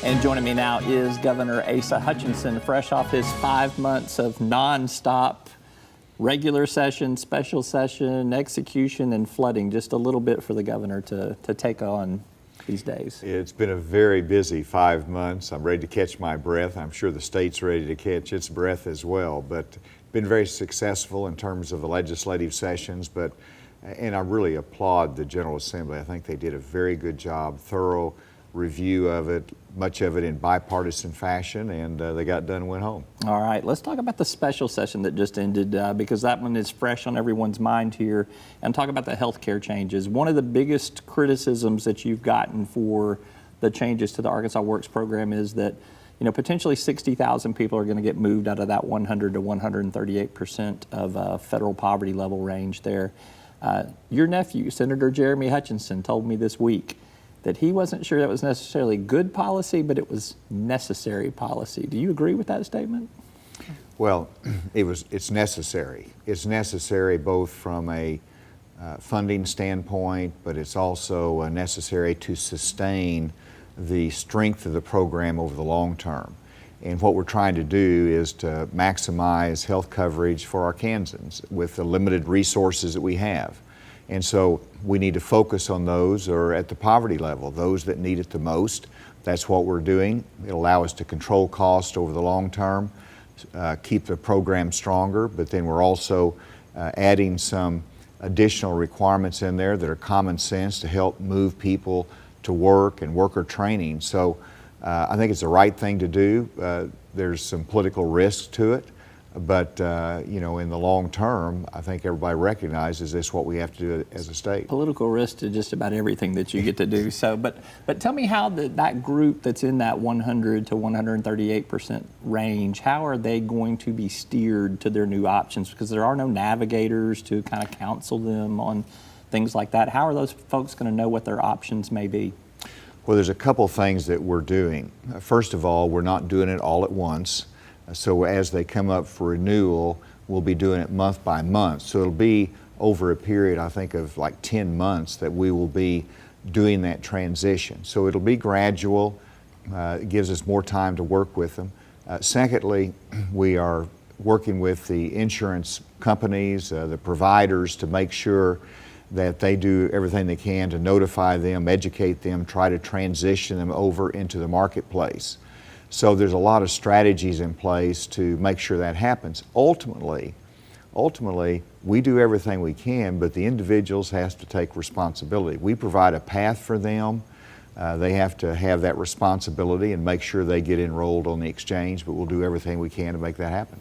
And joining me now is Governor Asa Hutchinson, fresh off his 5 months of nonstop regular session, special session, execution, and flooding. Just a little bit for the governor to take on these days. It's been a very busy 5 months. I'm ready to catch my breath. I'm sure the state's ready to catch its breath as well, but been very successful in terms of the legislative sessions, and I really applaud the General Assembly. I think they did a very good job, thorough review of it, much of it in bipartisan fashion, and they got done and went home. All right, let's talk about the special session that just ended because that one is fresh on everyone's mind here, and talk about the health care changes. One of the biggest criticisms that you've gotten for the changes to the Arkansas Works program is that potentially 60,000 people are going to get moved out of that 100 to 138% of federal poverty level range there. Your nephew, Senator Jeremy Hutchinson, told me this week that he wasn't sure that was necessarily good policy, but it was necessary policy. Do you agree with that statement? Well, it's necessary. It's necessary both from a funding standpoint, but it's also necessary to sustain the strength of the program over the long term. And what we're trying to do is to maximize health coverage for Arkansans with the limited resources that we have. And so we need to focus on those who are at the poverty level, those that need it the most. That's what we're doing. It'll allow us to control cost over the long term, keep the program stronger, but then we're also adding some additional requirements in there that are common sense to help move people to work and worker training. So I think it's the right thing to do. There's some political risk to it, but in the long term, I think everybody recognizes this is what we have to do as a state. Political risk to just about everything that you get to do. So, but tell me how that group that's in that 100 to 138% range, how are they going to be steered to their new options? Because there are no navigators to kind of counsel them on things like that. How are those folks going to know what their options may be? Well, there's a couple things that we're doing. First of all, we're not doing it all at once. So as they come up for renewal, we'll be doing it month by month. So it'll be over a period, I think, of like 10 months that we will be doing that transition. So it'll be gradual. It gives us more time to work with them. Secondly, we are working with the insurance companies, the providers, to make sure that they do everything they can to notify them, educate them, try to transition them over into the marketplace. So there's a lot of strategies in place to make sure that happens. Ultimately, we do everything we can, but the individuals have to take responsibility. We provide a path for them. They have to have that responsibility and make sure they get enrolled on the exchange, but we'll do everything we can to make that happen.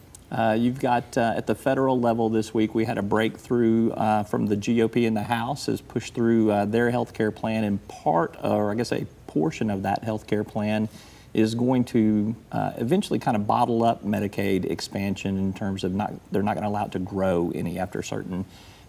You've got, at the federal level this week, we had a breakthrough from the GOP in the House has pushed through their health care plan, and a portion of that health care plan is going to eventually kind of bottle up Medicaid expansion in terms of they're not going to allow it to grow any after a certain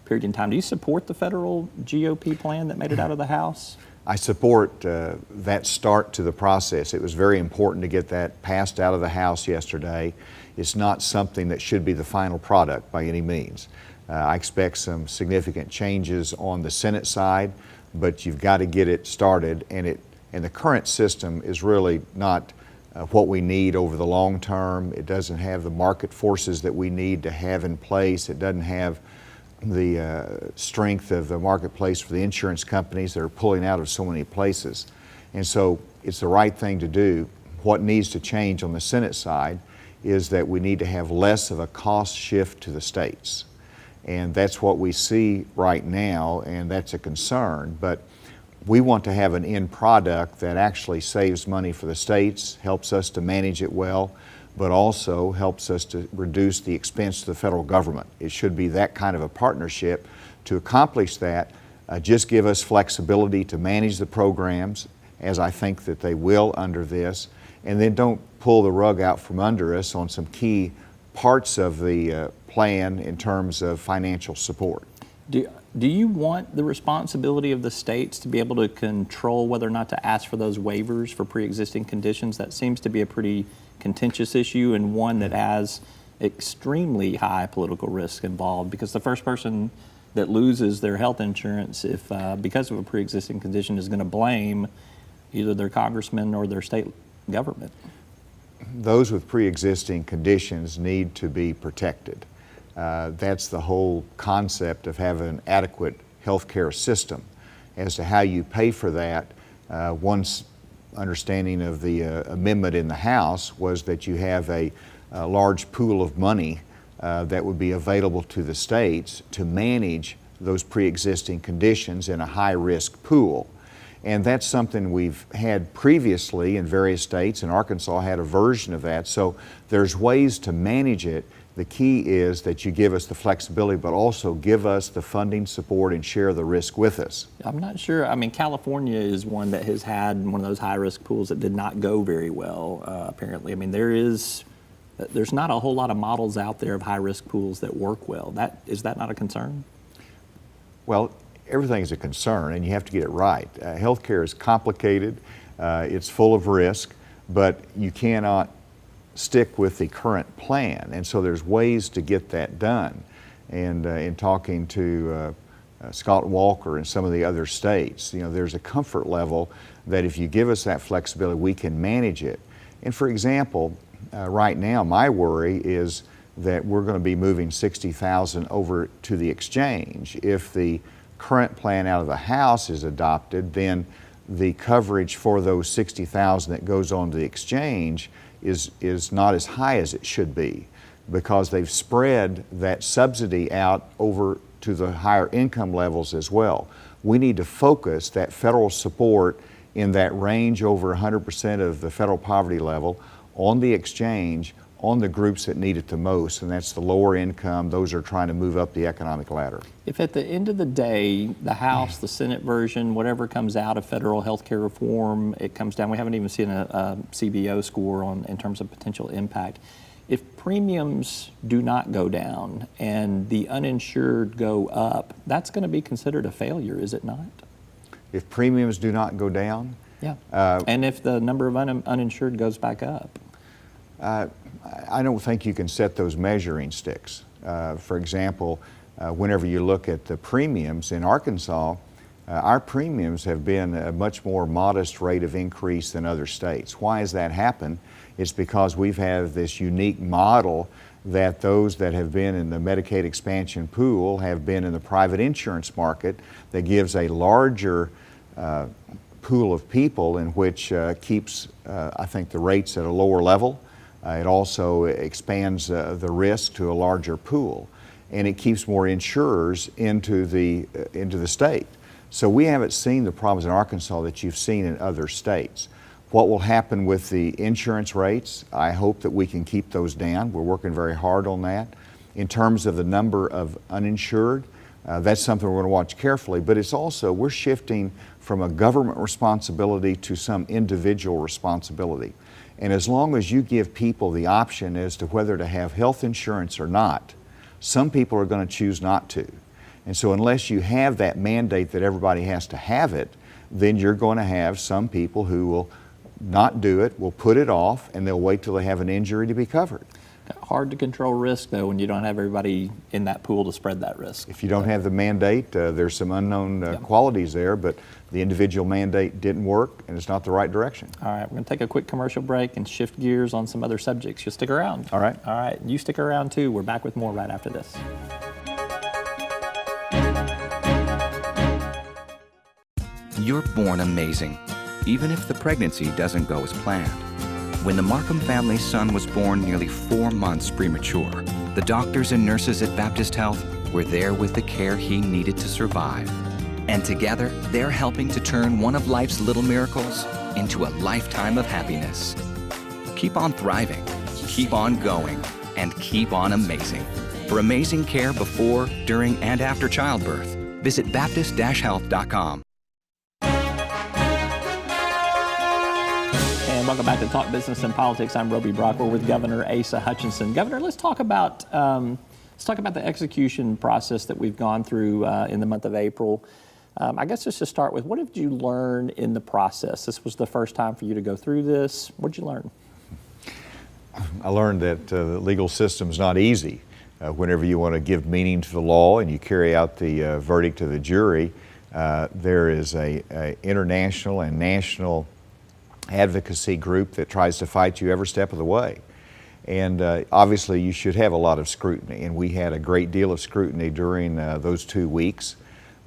period in time. Do you support the federal GOP plan that made it out of the House? I support that start to the process. It was very important to get that passed out of the House yesterday. It's not something that should be the final product by any means. I expect some significant changes on the Senate side, but you've got to get it started, and the current system is really not what we need over the long term. It doesn't have the market forces that we need to have in place. It doesn't have the strength of the marketplace for the insurance companies that are pulling out of so many places. And so it's the right thing to do. What needs to change on the Senate side is that we need to have less of a cost shift to the states. And that's what we see right now, and that's a concern. But we want to have an end product that actually saves money for the states, helps us to manage it well, but also helps us to reduce the expense to the federal government. It should be that kind of a partnership. To accomplish that, just give us flexibility to manage the programs, as I think that they will under this, and then don't pull the rug out from under us on some key parts of the plan in terms of financial support. Do you want the responsibility of the states to be able to control whether or not to ask for those waivers for pre-existing conditions? That seems to be a pretty contentious issue, and one that has extremely high political risk involved, because the first person that loses their health insurance because of a pre-existing condition is going to blame either their congressman or their state government. Those with pre-existing conditions need to be protected. That's the whole concept of having an adequate healthcare system. As to how you pay for that, one understanding of the amendment in the House was that you have a large pool of money that would be available to the states to manage those pre-existing conditions in a high-risk pool. And that's something we've had previously in various states, and Arkansas had a version of that. So there's ways to manage it. The key is that you give us the flexibility, but also give us the funding support and share the risk with us. I'm not sure. I mean, California is one that has had one of those high-risk pools that did not go very well, apparently. I mean, there's not a whole lot of models out there of high-risk pools that work well. Is that not a concern? Well, everything is a concern, and you have to get it right. Healthcare is complicated. It's full of risk, but you cannot stick with the current plan, and so there's ways to get that done. And in talking to Scott Walker and some of the other states, there's a comfort level that if you give us that flexibility, we can manage it. And for example, right now my worry is that we're going to be moving 60,000 over to the exchange. If the current plan out of the House is adopted, then the coverage for those 60,000 that goes on to the exchange is not as high as it should be, because they've spread that subsidy out over to the higher income levels as well. We need to focus that federal support in that range over 100% of the federal poverty level on the exchange, on the groups that need it the most, and that's the lower income, those are trying to move up the economic ladder. If at the end of the day, the House, the Senate version, whatever comes out of federal health care reform, it comes down, we haven't even seen a CBO score in terms of potential impact. If premiums do not go down and the uninsured go up, that's going to be considered a failure, is it not? If premiums do not go down? Yeah. And if the number of uninsured goes back up? I don't think you can set those measuring sticks. For example, whenever you look at the premiums in Arkansas, our premiums have been a much more modest rate of increase than other states. Why has that happened? It's because we've had this unique model that those that have been in the Medicaid expansion pool have been in the private insurance market that gives a larger pool of people, in which keeps, I think, the rates at a lower level. It also expands the risk to a larger pool, and it keeps more insurers into the state. So we haven't seen the problems in Arkansas that you've seen in other states. What will happen with the insurance rates? I hope that we can keep those down. We're working very hard on that. In terms of the number of uninsured, that's something we're going to watch carefully, but it's also, we're shifting from a government responsibility to some individual responsibility. And as long as you give people the option as to whether to have health insurance or not, some people are going to choose not to. And so unless you have that mandate that everybody has to have it, then you're going to have some people who will not do it, will put it off, and they'll wait till they have an injury to be covered. Hard to control risk, though, when you don't have everybody in that pool to spread that risk. If you don't have the mandate, there's some unknown qualities there, but the individual mandate didn't work, and it's not the right direction. All right, we're going to take a quick commercial break and shift gears on some other subjects. You'll stick around. All right. All right, you stick around too. We're back with more right after this. You're born amazing, even if the pregnancy doesn't go as planned. When the Markham family's son was born nearly 4 months premature, the doctors and nurses at Baptist Health were there with the care he needed to survive. And together, they're helping to turn one of life's little miracles into a lifetime of happiness. Keep on thriving, keep on going, and keep on amazing. For amazing care before, during, and after childbirth, visit baptist-health.com. Welcome back to Talk Business and Politics. I'm Roby Brock. We're with Governor Asa Hutchinson. Governor, let's talk about the execution process that we've gone through in the month of April. I guess just to start with, what did you learn in the process? This was the first time for you to go through this. What did you learn? I learned that the legal system's not easy. Whenever you want to give meaning to the law and you carry out the verdict of the jury, there is a international and national advocacy group that tries to fight you every step of the way. And obviously you should have a lot of scrutiny, and we had a great deal of scrutiny during those 2 weeks.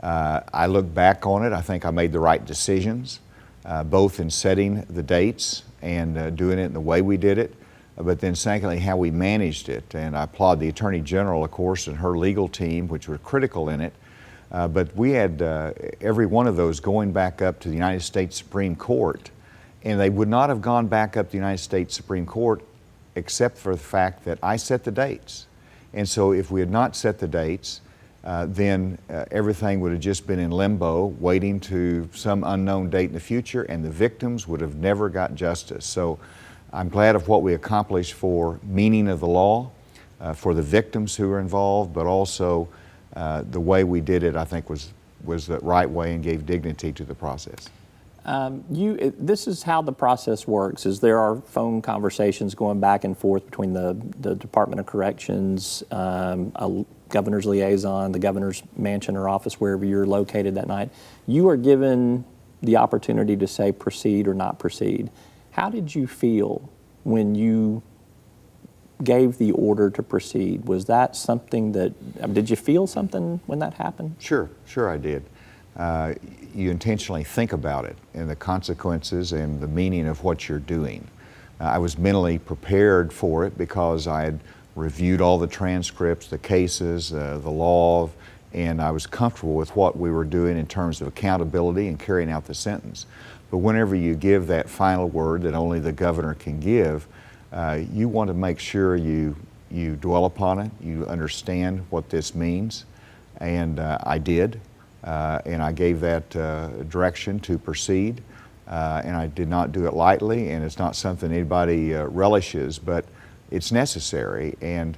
I look back on it, I think I made the right decisions, both in setting the dates and doing it in the way we did it, but then secondly, how we managed it. And I applaud the Attorney General, of course, and her legal team, which were critical in it. But we had every one of those going back up to the United States Supreme Court, and they would not have gone back up to the United States Supreme Court except for the fact that I set the dates. And so if we had not set the dates, then everything would have just been in limbo, waiting to some unknown date in the future, and the victims would have never got justice. So I'm glad of what we accomplished for meaning of the law, for the victims who were involved, but also the way we did it, I think, was the right way and gave dignity to the process. This is how the process works, is there are phone conversations going back and forth between the Department of Corrections, a governor's liaison, the governor's mansion or office, wherever you're located that night. You are given the opportunity to say proceed or not proceed. How did you feel when you gave the order to proceed? Was that something that, did you feel something when that happened? Sure I did. You intentionally think about it and the consequences and the meaning of what you're doing. I was mentally prepared for it because I had reviewed all the transcripts, the cases, the law, and I was comfortable with what we were doing in terms of accountability and carrying out the sentence. But whenever you give that final word that only the governor can give, you want to make sure you dwell upon it, you understand what this means, and I did. And I gave that direction to proceed, and I did not do it lightly, and it's not something anybody relishes, but it's necessary. And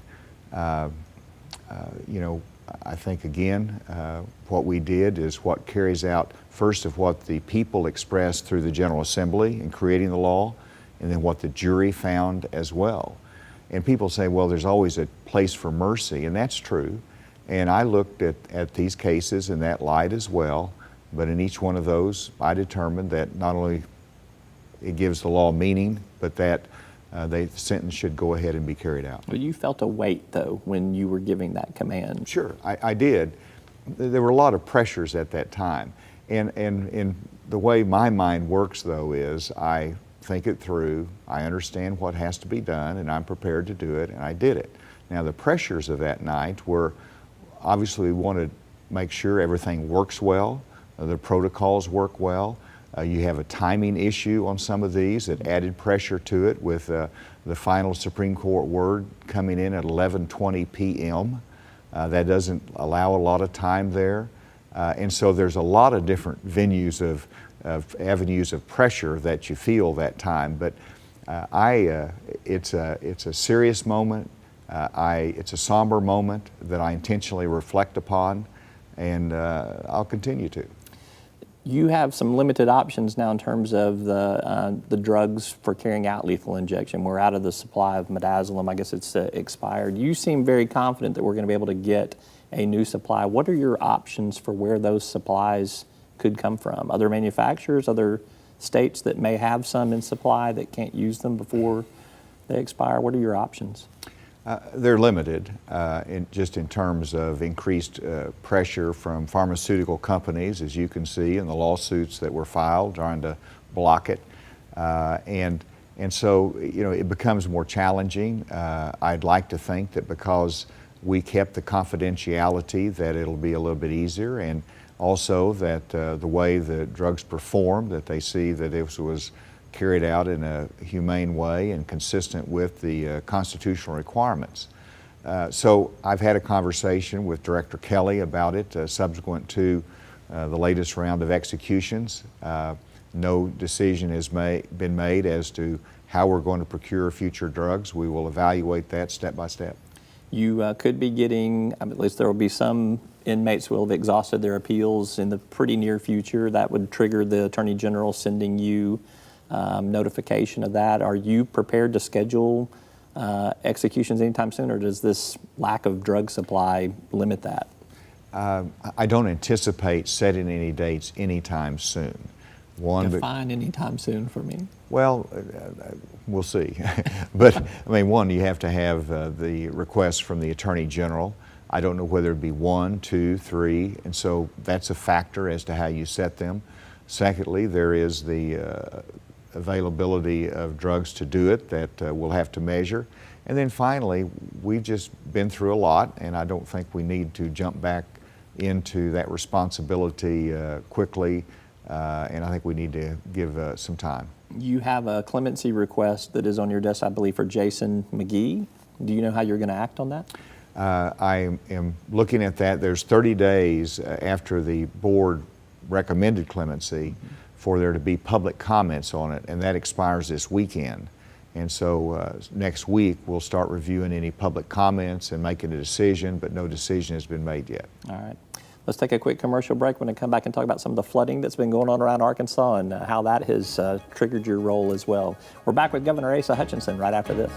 you know, I think again, what we did is what carries out first of what the people expressed through the General Assembly in creating the law, and then what the jury found as well. And people say, well, there's always a place for mercy, and that's true. And I looked at these cases in that light as well, but in each one of those, I determined that not only it gives the law meaning, but that the sentence should go ahead and be carried out. Well, you felt a weight, though, when you were giving that command. Sure, I did. There were a lot of pressures at that time. And the way my mind works, though, is I think it through, I understand what has to be done, and I'm prepared to do it, and I did it. Now, the pressures of that night were, obviously, we want to make sure everything works well, the protocols work well. You have a timing issue on some of these that added pressure to it with the final Supreme Court word coming in at 11:20 p.m. That doesn't allow a lot of time there. And so there's a lot of different venues of avenues of pressure that you feel that time. But it's a serious moment. It's a somber moment that I intentionally reflect upon, and I'll continue to. You have some limited options now in terms of the drugs for carrying out lethal injection. We're out of the supply of midazolam. I guess it's expired. You seem very confident that we're going to be able to get a new supply. What are your options for where those supplies could come from? Other manufacturers, other states that may have some in supply that can't use them before they expire? What are your options? They're limited just in terms of increased pressure from pharmaceutical companies, as you can see in the lawsuits that were filed trying to block it. And so, you know, it becomes more challenging. I'd like to think that because we kept the confidentiality that it'll be a little bit easier, and also that the way the drugs perform, that they see that this was carried out in a humane way and consistent with the constitutional requirements. So I've had a conversation with Director Kelly about it subsequent to the latest round of executions. No decision has been made as to how we're going to procure future drugs. We will evaluate that step by step. You could be getting, at least there will be some inmates who will have exhausted their appeals in the pretty near future. That would trigger the Attorney General sending you notification of that. Are you prepared to schedule executions anytime soon, or does this lack of drug supply limit that? I don't anticipate setting any dates anytime soon. One, but Define anytime soon for me. well, we'll see. But I mean, one, you have to have the request from the Attorney General. I don't know whether it'd be 1, 2, 3, and so that's a factor as to how you set them. Secondly, there is the availability of drugs to do it that we'll have to measure. And then finally, we've just been through a lot, and I don't think we need to jump back into that responsibility quickly, and I think we need to give some time. You have a clemency request that is on your desk, I believe, for Jason McGee. Do you know how you're going to act on that? I am looking at that. There's 30 days after the board recommended clemency for there to be public comments on it, and that expires this weekend. And so next week we'll start reviewing any public comments and making a decision, but no decision has been made yet. All right. Let's take a quick commercial break. We're going to come back and talk about some of the flooding that's been going on around Arkansas and how that has triggered your role as well. We're back with Governor Asa Hutchinson right after this.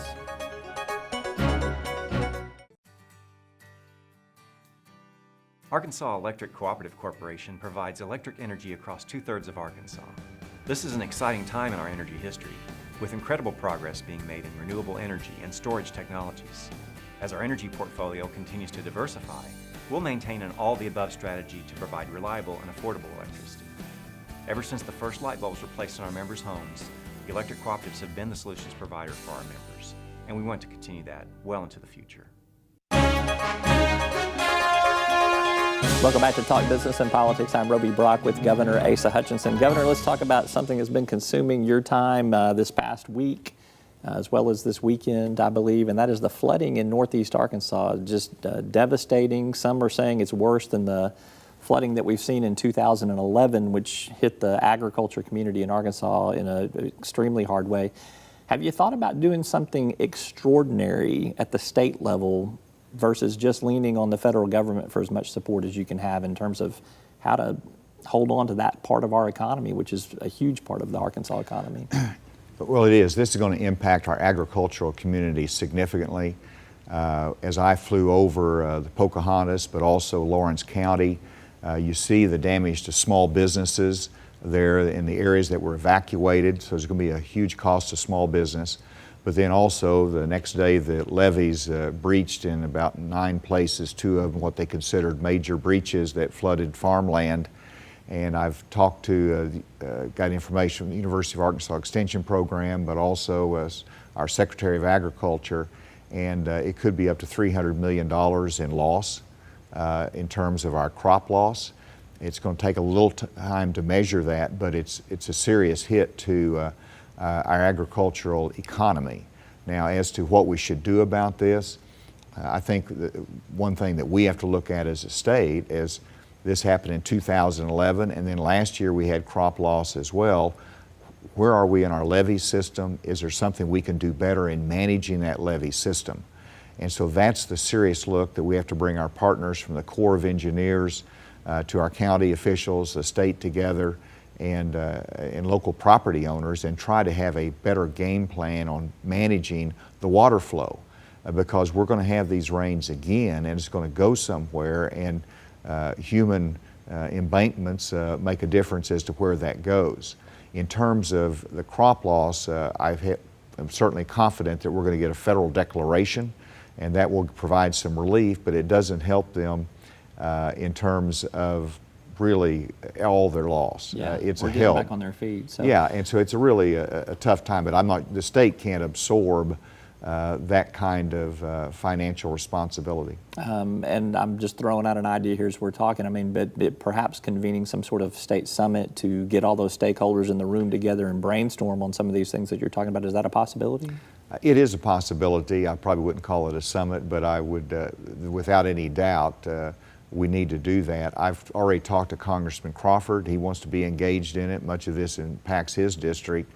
Arkansas Electric Cooperative Corporation provides electric energy across 2/3 of Arkansas. This is an exciting time in our energy history, with incredible progress being made in renewable energy and storage technologies. As our energy portfolio continues to diversify, we'll maintain an all-the-above strategy to provide reliable and affordable electricity. Ever since the first light bulbs were placed in our members' homes, the electric cooperatives have been the solutions provider for our members, and we want to continue that well into the future. Welcome back to Talk Business and Politics. I'm Roby Brock with Governor Asa Hutchinson. Governor, let's talk about something that's been consuming your time this past week, as well as this weekend, I believe, and that is the flooding in northeast Arkansas. Just devastating. Some are saying it's worse than the flooding that we've seen in 2011, which hit the agriculture community in Arkansas in an extremely hard way. Have you thought about doing something extraordinary at the state level versus just leaning on the federal government for as much support as you can have in terms of how to hold on to that part of our economy, which is a huge part of the Arkansas economy? Well, it is. This is going to impact our agricultural community significantly. As I flew over the Pocahontas, but also Lawrence County, you see the damage to small businesses there in the areas that were evacuated, so there's going to be a huge cost to small business. But then also the next day the levees breached in about 9 places, 2 of them what they considered major breaches that flooded farmland. And I've talked to, got information from the University of Arkansas Extension Program, but also our Secretary of Agriculture, and it could be up to $300 million in loss in terms of our crop loss. It's going to take a little time to measure that, but it's a serious hit to our agricultural economy. Now, as to what we should do about this, I think one thing that we have to look at as a state is this happened in 2011, and then last year we had crop loss as well. Where are we in our levee system? Is there something we can do better in managing that levee system? And so that's the serious look that we have to bring our partners from the Corps of Engineers to our county officials, the state together, and local property owners, and try to have a better game plan on managing the water flow, because we're going to have these rains again, and it's going to go somewhere, and human embankments make a difference as to where that goes. In terms of the crop loss, I'm certainly confident that we're going to get a federal declaration, and that will provide some relief, but it doesn't help them in terms of really all their loss. Yeah, it's we're a getting help. back on their feet. So. Yeah, and so it's a really a tough time, but the state can't absorb that kind of financial responsibility. And I'm just throwing out an idea here as we're talking. I mean, but perhaps convening some sort of state summit to get all those stakeholders in the room together and brainstorm on some of these things that you're talking about. Is that a possibility? It is a possibility. I probably wouldn't call it a summit, but I would, without any doubt, we need to do that. I've already talked to Congressman Crawford. He wants to be engaged in it. Much of this impacts his district.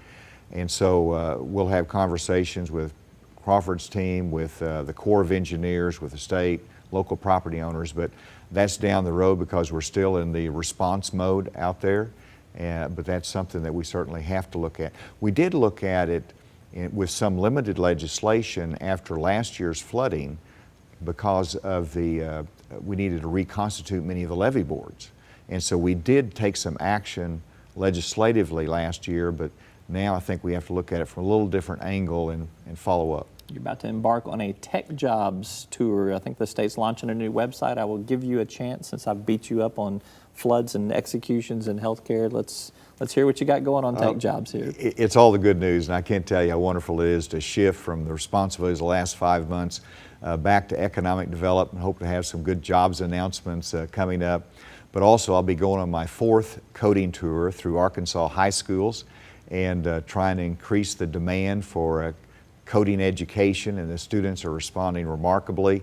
And so we'll have conversations with Crawford's team, with the Corps of Engineers, with the state, local property owners, but that's down the road because we're still in the response mode out there. But that's something that we certainly have to look at. We did look at it with some limited legislation after last year's flooding because of the we needed to reconstitute many of the levee boards. And so we did take some action legislatively last year, but now I think we have to look at it from a little different angle and follow up. You're about to embark on a tech jobs tour. I think the state's launching a new website. I will give you a chance, since I've beat you up on floods and executions and healthcare. Let's hear what you got going on tech jobs here. It's all the good news, and I can't tell you how wonderful it is to shift from the responsibilities of the last 5 months back to economic development. Hope to have some good jobs announcements coming up. But also I'll be going on my 4th coding tour through Arkansas high schools and trying to increase the demand for coding education, and the students are responding remarkably.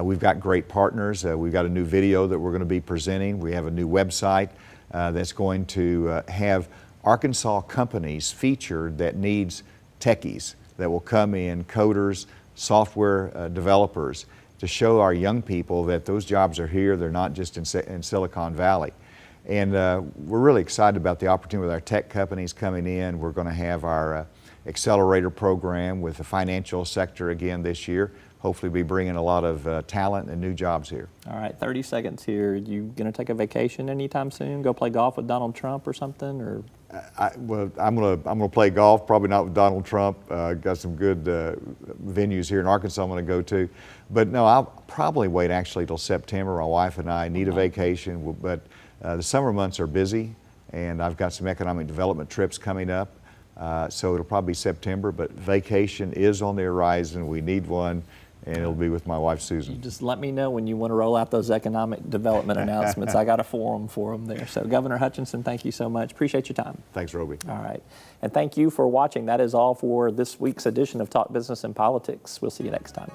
We've got great partners. We've got a new video that we're going to be presenting. We have a new website that's going to have Arkansas companies featured that needs techies that will come in, coders, software developers, to show our young people that those jobs are here. They're not just in Silicon Valley. And we're really excited about the opportunity with our tech companies coming in. We're going to have our accelerator program with the financial sector again this year. Hopefully be bringing a lot of talent and new jobs here. All right, 30 seconds here. You going to take a vacation anytime soon? Go play golf with Donald Trump or something? Or Well, I'm gonna play golf. Probably not with Donald Trump. Got some good venues here in Arkansas I'm going to go to, but no, I'll probably wait actually till September. My wife and I need a vacation, but the summer months are busy, and I've got some economic development trips coming up. So it'll probably be September, but vacation is on the horizon. We need one, and it'll be with my wife, Susan. just let me know when you want to roll out those economic development announcements. I got a forum for them there. So Governor Hutchinson, thank you so much. Appreciate your time. Thanks, Roby. All right. And thank you for watching. That is all for this week's edition of Talk Business and Politics. We'll see you next time.